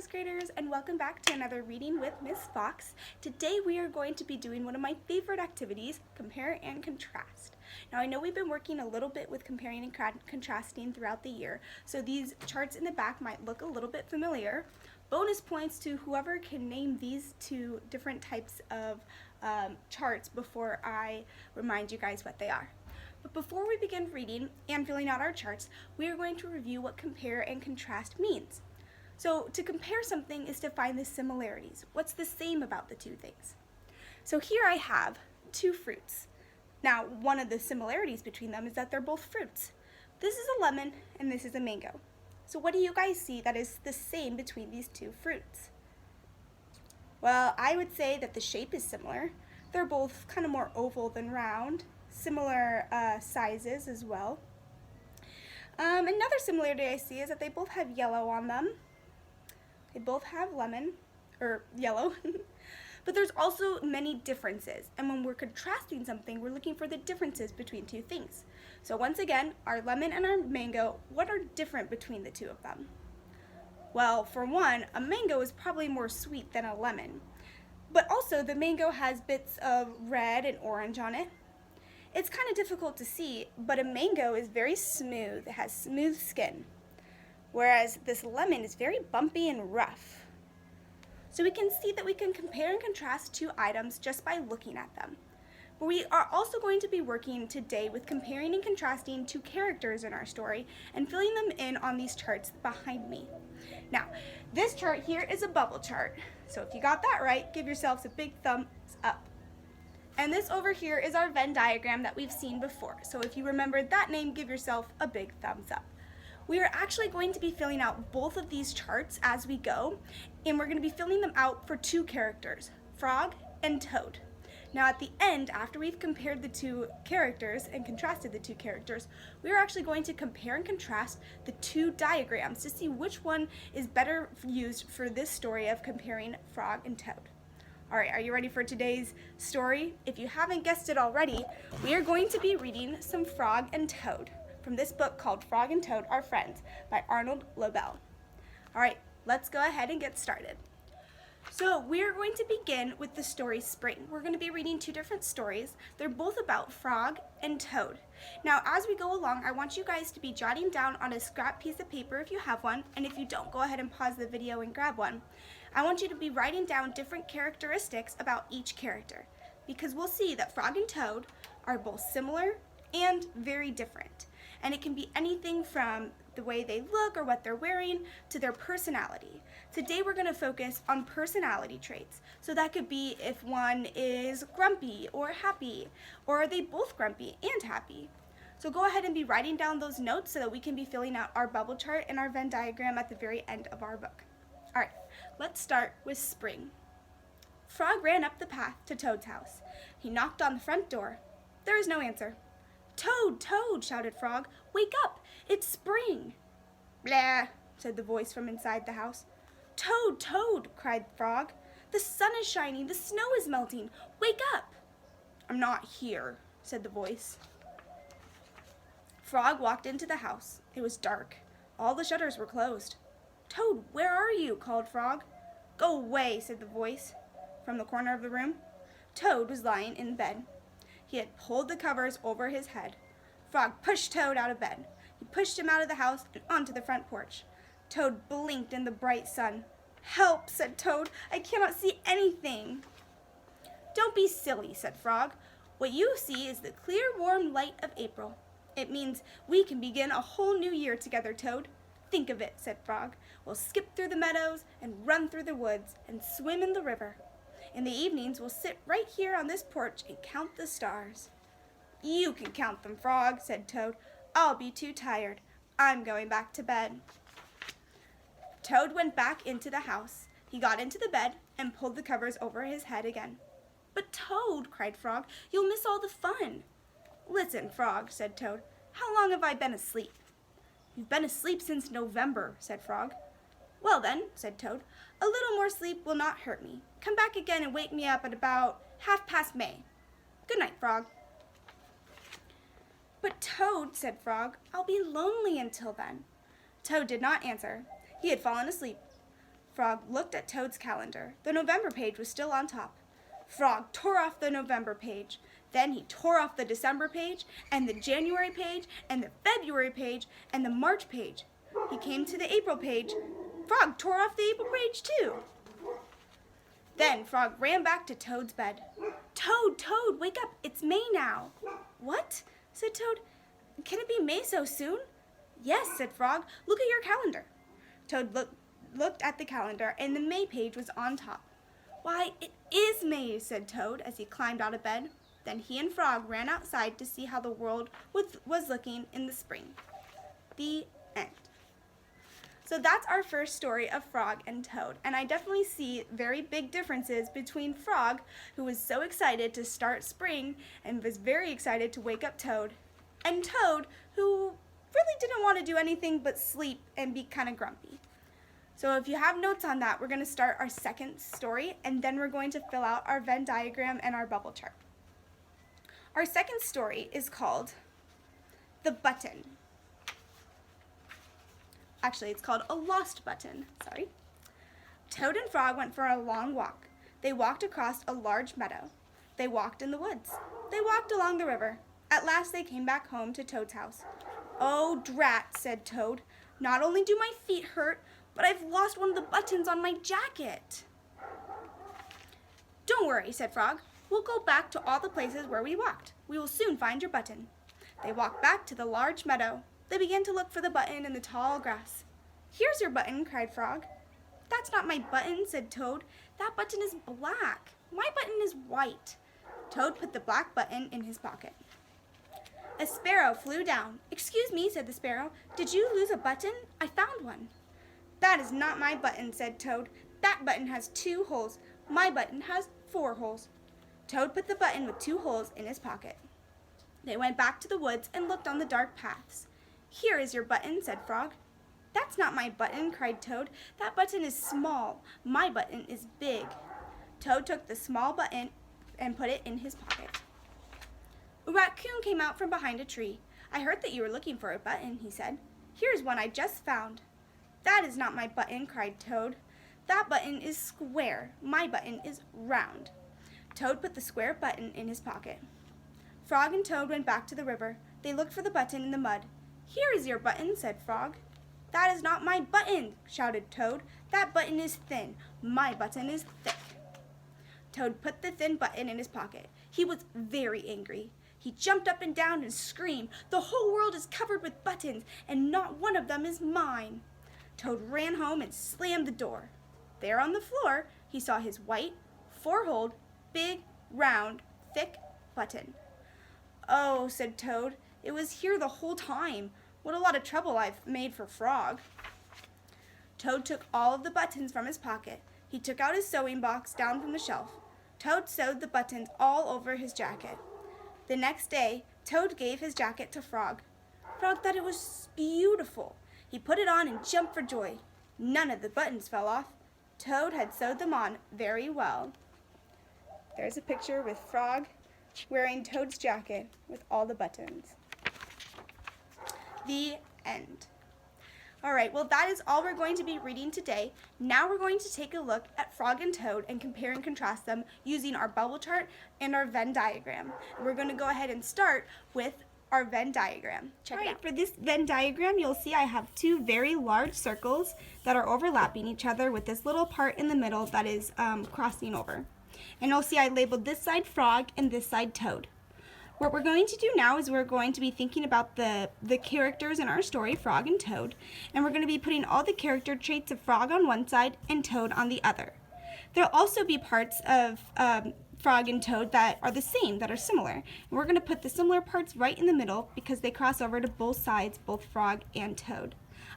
first graders, and welcome back to another Reading with Miss Fox. Today we are going to be doing one of my favorite activities, compare and contrast. Now I know we've been working a little bit with comparing and contrasting throughout the year, so these charts in the back might look a little bit familiar. Bonus points to whoever can name these two different types of charts before I remind you guys what they are. But before we begin reading and filling out our charts, we are going to review what compare and contrast means. So to compare something is to find the similarities. What's the same about the two things? So here I have two fruits. Now, one of the similarities between them is that they're both fruits. This is a lemon and this is a mango. So what do you guys see that is the same between these two fruits? Well, I would say that the shape is similar. They're both kind of more oval than round. Similar sizes as well. Another similarity I see is that they both have yellow on them. They both have lemon, or yellow, but there's also many differences. And when we're contrasting something, we're looking for the differences between two things. So once again, our lemon and our mango, what are different between the two of them? Well, for one, a mango is probably more sweet than a lemon, but also the mango has bits of red and orange on it. It's kind of difficult to see, but a mango is very smooth. It has smooth skin, whereas this lemon is very bumpy and rough. So we can see that we can compare and contrast two items just by looking at them. But we are also going to be working today with comparing and contrasting two characters in our story and filling them in on these charts behind me. Now, this chart here is a bubble chart. So if you got that right, give yourselves a big thumbs up. And this over here is our Venn diagram that we've seen before. So if you remembered that name, give yourself a big thumbs up. We are actually going to be filling out both of these charts as we go, and we're going to be filling them out for two characters, Frog and Toad. Now at the end, after we've compared the two characters and contrasted the two characters, we are actually going to compare and contrast the two diagrams to see which one is better used for this story of comparing Frog and Toad. All right, are you ready for today's story? If you haven't guessed it already, we are going to be reading some Frog and Toad from this book called Frog and Toad Are Friends by Arnold Lobel. All right, let's go ahead and get started. So we are going to begin with the story Spring. We're going to be reading two different stories. They're both about Frog and Toad. Now, as we go along, I want you guys to be jotting down on a scrap piece of paper if you have one, and if you don't, go ahead and pause the video and grab one. I want you to be writing down different characteristics about each character, because we'll see that Frog and Toad are both similar and very different. And it can be anything from the way they look or what they're wearing to their personality. Today we're going to focus on personality traits. So that could be if one is grumpy or happy, or are they both grumpy and happy. So go ahead and be writing down those notes so that we can be filling out our bubble chart and our Venn diagram at the very end of our book. All right, let's start with Spring. Frog ran up the path to Toad's house. He knocked on the front door. There is no answer. "Toad, Toad," shouted Frog, "wake up! It's spring!" "Blah," said the voice from inside the house. "Toad, Toad," cried Frog, "the sun is shining, the snow is melting. Wake up!" "I'm not here," said the voice. Frog walked into the house. It was dark. All the shutters were closed. "Toad, where are you?" called Frog. "Go away," said the voice from the corner of the room. Toad was lying in bed. He had pulled the covers over his head. Frog pushed Toad out of bed. He pushed him out of the house and onto the front porch. Toad blinked in the bright sun. "Help," said Toad. "I cannot see anything." "Don't be silly," said Frog. "What you see is the clear, warm light of April. It means we can begin a whole new year together, Toad. Think of it," said Frog. "We'll skip through the meadows and run through the woods and swim in the river. In the evenings, we'll sit right here on this porch and count the stars." "You can count them, Frog," said Toad. "I'll be too tired. I'm going back to bed." Toad went back into the house. He got into the bed and pulled the covers over his head again. "But Toad," cried Frog, "you'll miss all the fun." "Listen, Frog," said Toad. "How long have I been asleep?" "You've been asleep since November," said Frog. "Well then," said Toad, "a little more sleep will not hurt me. Come back again and wake me up at about 1/2 May. Good night, Frog." "But Toad," said Frog, "I'll be lonely until then." Toad did not answer. He had fallen asleep. Frog looked at Toad's calendar. The November page was still on top. Frog tore off the November page. Then he tore off the December page, and the January page, and the February page, and the March page. He came to the April page. Frog tore off the April page too. Then Frog ran back to Toad's bed. Toad, Toad, wake up, it's May now. What? Said Toad. Can it be May so soon? Yes, said Frog. Look at your calendar. Toad looked at the calendar, and the May page was on top. Why, it is May, said Toad as he climbed out of bed. Then he and Frog ran outside to see how the world was looking in the spring. The end. So that's our first story of Frog and Toad, and I definitely see very big differences between Frog, who was so excited to start spring and was very excited to wake up Toad, and Toad, who really didn't want to do anything but sleep and be kind of grumpy. So if you have notes on that, we're going to start our second story, and then we're going to fill out our Venn diagram and our bubble chart. Our second story is called The Button. Actually, it's called A Lost Button. Sorry. Toad and Frog went for a long walk. They walked across a large meadow. They walked in the woods. They walked along the river. At last they came back home to Toad's house. Oh, drat, said Toad. Not only do my feet hurt, but I've lost one of the buttons on my jacket. Don't worry, said Frog. We'll go back to all the places where we walked. We will soon find your button. They walked back to the large meadow. They began to look for the button in the tall grass. Here's your button, cried Frog. That's not my button, said Toad. That button is black. My button is white. Toad put the black button in his pocket. A sparrow flew down. Excuse me, said the sparrow. Did you lose a button? I found one. That is not my button, said Toad. That button has 2 holes. My button has 4 holes. Toad put the button with 2 holes in his pocket. They went back to the woods and looked on the dark paths. Here is your button, said Frog. That's not my button, cried Toad. That button is small. My button is big. Toad took the small button and put it in his pocket. A raccoon came out from behind a tree. I heard that you were looking for a button, he said. Here's one I just found. That is not my button, cried Toad. That button is square. My button is round. Toad put the square button in his pocket. Frog and Toad went back to the river. They looked for the button in the mud. Here is your button, said Frog. That is not my button, shouted Toad. That button is thin. My button is thick. Toad put the thin button in his pocket. He was very angry. He jumped up and down and screamed, The whole world is covered with buttons, and not one of them is mine. Toad ran home and slammed the door. There on the floor, he saw his white, 4-holed, big, round, thick button. Oh, said Toad, it was here the whole time. What a lot of trouble I've made for Frog. Toad took all of the buttons from his pocket. He took out his sewing box down from the shelf. Toad sewed the buttons all over his jacket. The next day, Toad gave his jacket to Frog. Frog thought it was beautiful. He put it on and jumped for joy. None of the buttons fell off. Toad had sewed them on very well. There's a picture with Frog wearing Toad's jacket with all the buttons. The end. All right, well, that is all we're going to be reading today. Now we're going to take a look at Frog and Toad and compare and contrast them using our bubble chart and our Venn diagram. And we're going to go ahead and start with our Venn diagram. Check it out. For this Venn diagram, you'll see I have 2 very large circles that are overlapping each other with this little part in the middle that is crossing over. And you'll see I labeled this side Frog and this side Toad. What we're going to do now is we're going to be thinking about the characters in our story, Frog and Toad, and we're going to be putting all the character traits of Frog on one side and Toad on the other. There'll also be parts of Frog and Toad that are the same, that are similar. And we're going to put the similar parts right in the middle because they cross over to both sides, both Frog and Toad.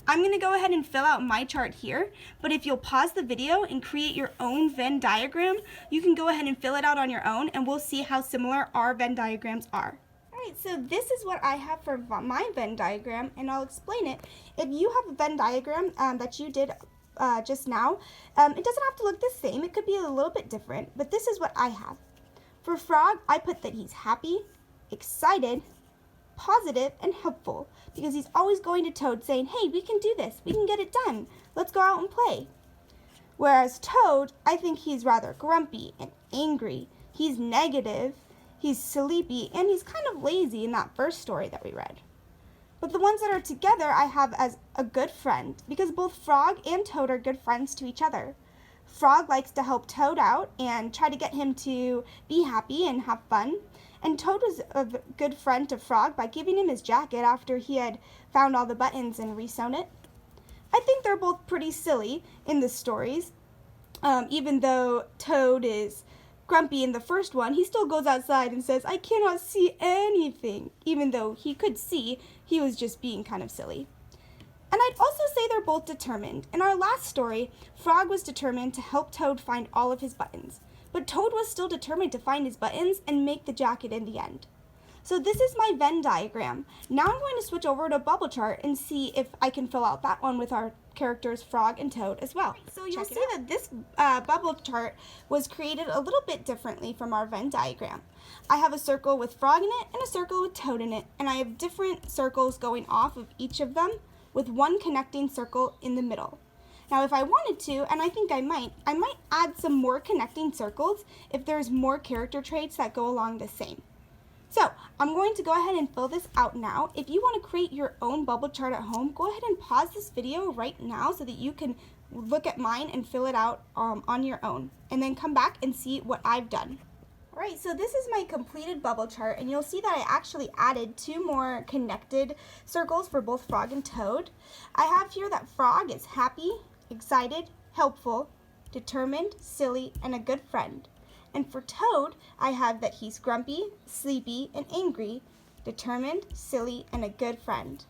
I'm going to go ahead and fill out my chart here, but if you'll pause the video and create your own Venn diagram, you can go ahead and fill it out on your own, and we'll see how similar our Venn diagrams are. Alright, so this is what I have for my Venn diagram, and I'll explain it. If you have a Venn diagram that you did just now, it doesn't have to look the same. It could be a little bit different, but this is what I have. For Frog, I put that he's happy, excited, positive, and helpful, because he's always going to Toad saying, hey, we can do this, we can get it done, let's go out and play. Whereas Toad, I think he's rather grumpy and angry. He's negative, he's sleepy, and he's kind of lazy in that first story that we read. But the ones that are together I have as a good friend because both Frog and Toad are good friends to each other. Frog likes to help Toad out and try to get him to be happy and have fun. And Toad was a good friend to Frog by giving him his jacket after he had found all the buttons and resewn it. I think they're both pretty silly in the stories. Even though Toad is grumpy in the first one, he still goes outside and says, "I cannot see anything," even though he could see, he was just being kind of silly. And I'd also say they're both determined. In our last story, Frog was determined to help Toad find all of his buttons, but Toad was still determined to find his buttons and make the jacket in the end. So this is my Venn diagram. Now I'm going to switch over to bubble chart and see if I can fill out that one with our characters Frog and Toad as well. So you'll see that this bubble chart was created a little bit differently from our Venn diagram. I have a circle with Frog in it and a circle with Toad in it, and I have different circles going off of each of them with one connecting circle in the middle. Now if I wanted to, and I think I might add some more connecting circles if there's more character traits that go along the same. So I'm going to go ahead and fill this out now. If you want to create your own bubble chart at home, go ahead and pause this video right now so that you can look at mine and fill it out on your own, and then come back and see what I've done. Alright, so this is my completed bubble chart, and you'll see that I actually added 2 more connected circles for both Frog and Toad. I have here that Frog is happy, excited, helpful, determined, silly, and a good friend. And for Toad, I have that he's grumpy, sleepy, and angry, determined, silly, and a good friend.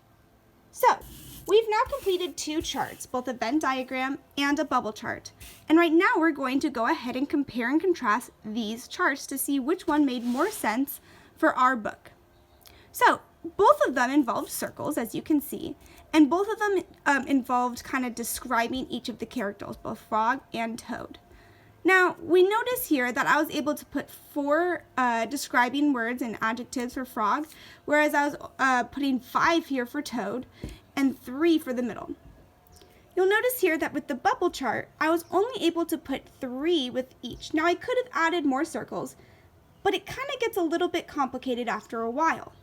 So, we've now completed 2 charts, both a Venn diagram and a bubble chart. And right now we're going to go ahead and compare and contrast these charts to see which one made more sense for our book. So, both of them involved circles, as you can see, and both of them involved kind of describing each of the characters, both Frog and Toad. Now, we notice here that I was able to put 4 describing words and adjectives for Frog, whereas I was putting 5 here for Toad and 3 for the middle. You'll notice here that with the bubble chart, I was only able to put 3 with each. Now, I could have added more circles, but it kind of gets a little bit complicated after a while.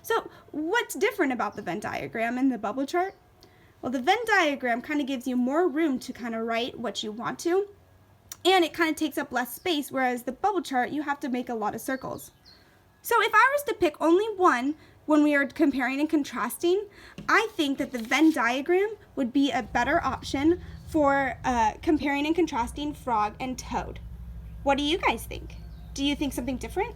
So, what's different about the Venn diagram and the bubble chart? Well, the Venn diagram kind of gives you more room to kind of write what you want to, and it kind of takes up less space, whereas the bubble chart, you have to make a lot of circles. So if I was to pick only one when we are comparing and contrasting, I think that the Venn diagram would be a better option for comparing and contrasting Frog and Toad. What do you guys think? Do you think something different?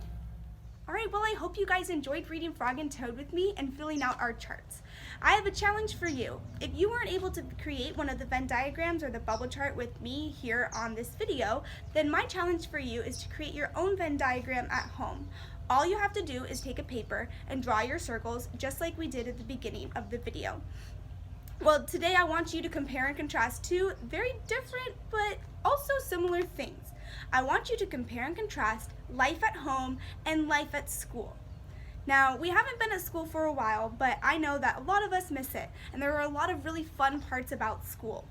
Alright, well I hope you guys enjoyed reading Frog and Toad with me and filling out our charts. I have a challenge for you. If you weren't able to create one of the Venn diagrams or the bubble chart with me here on this video, then my challenge for you is to create your own Venn diagram at home. All you have to do is take a paper and draw your circles just like we did at the beginning of the video. Well, today I want you to compare and contrast 2 very different but also similar things. I want you to compare and contrast life at home and life at school. Now, we haven't been at school for a while, but I know that a lot of us miss it, and there are a lot of really fun parts about school.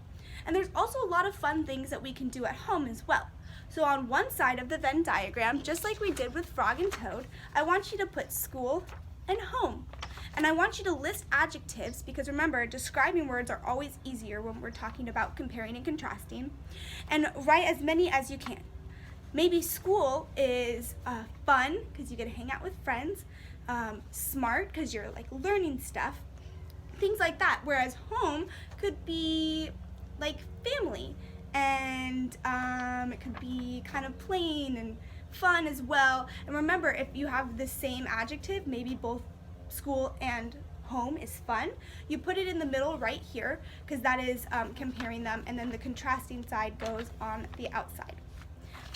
And there's also a lot of fun things that we can do at home as well. So on one side of the Venn diagram, just like we did with Frog and Toad, I want you to put school and home. And I want you to list adjectives, because remember, describing words are always easier when we're talking about comparing and contrasting, and write as many as you can. Maybe school is fun, because you get to hang out with friends, smart, because you're like learning stuff, things like that. Whereas home could be like family, and it could be kind of plain and fun as well. And remember, if you have the same adjective, maybe both school and home is fun, you put it in the middle right here, because that is comparing them, and then the contrasting side goes on the outside.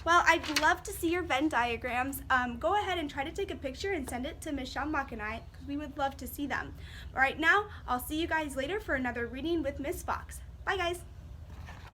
Well, I'd love to see your Venn diagrams. Go ahead and try to take a picture and send it to Ms. Schambach and I, because we would love to see them. All right, now I'll see you guys later for another reading with Ms. Fox. Bye, guys.